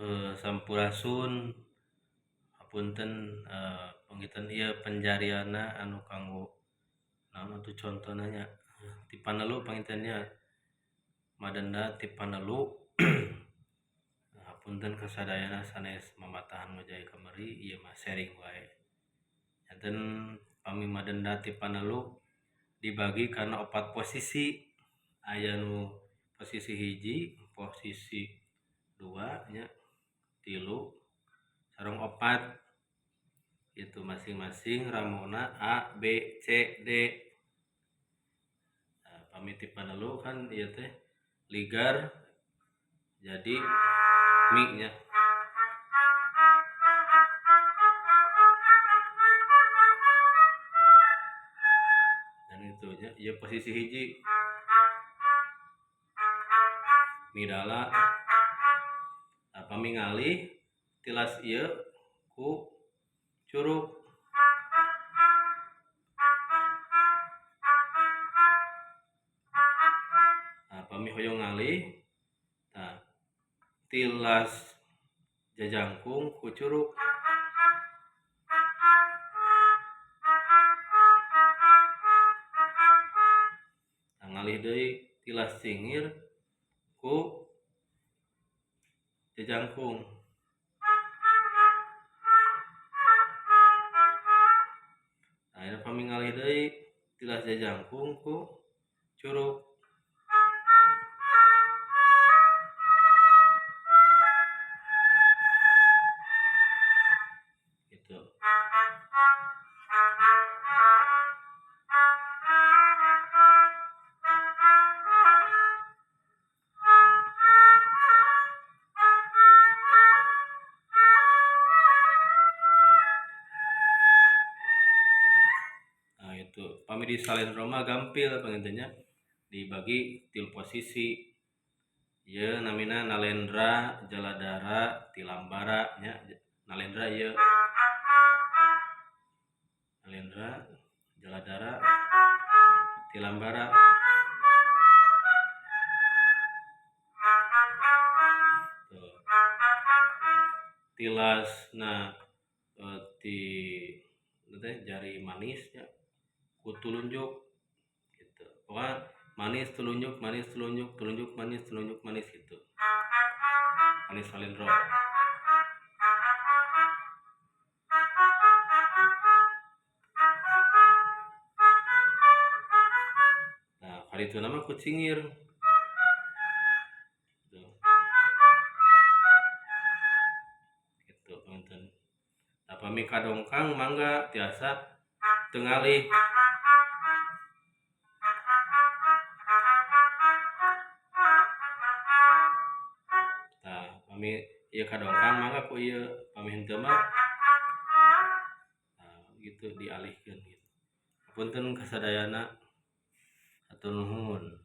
Sampurasun hapunten pangitan ieu penjariana anu kanggo naon atuh contona nya ti Panelu pangitannya madenda ti Panelu. Hapunten kasadayana sanes mamatahan ngojay kamari ieu mah sharing wae. Enten pami madenda ti Panelu dibagi kana 4 posisi. Aya nu posisi hiji, posisi 2 nya, 3 sareng 4 itu masing-masing ramona A, B, C, D. Pami ti Panelu kan ieu teh ligar jadi mi nya. Dan itu nya ieu posisi hiji midala. Pami ngalih tilas ieu ku curug. Pami hoyong ngalih tilas jajangkung ku curug. Ngalih deui tilas cingir ku jajangkung. Akhirna pami ngalih deui tilas jajangkung ku curug. Gitu. Itu pami di salendro mah gampil pangintennya dibagi til posisi. Ieu namina nalendra, jaladara, tilambara nya. Nalendra ieu nalendra, jaladara, tilambara. Tuh. Tilasna ti teh jari manisnya ku tulunjuk gitu. Pokoknya manis telunjuk manis telunjuk telunjuk manis telunjuk manis gitu. Manis salendro. Nah, kaditu nama ku cingir. Gitu panginten. Nah, pami kadongkang mangga tiasa teu ngalih. Nah, pami ieu kadongkang mangga ku ieu pami henteu mah gitu dialihkeun gitu. Hapunten kasadayana. Hatur nuhun.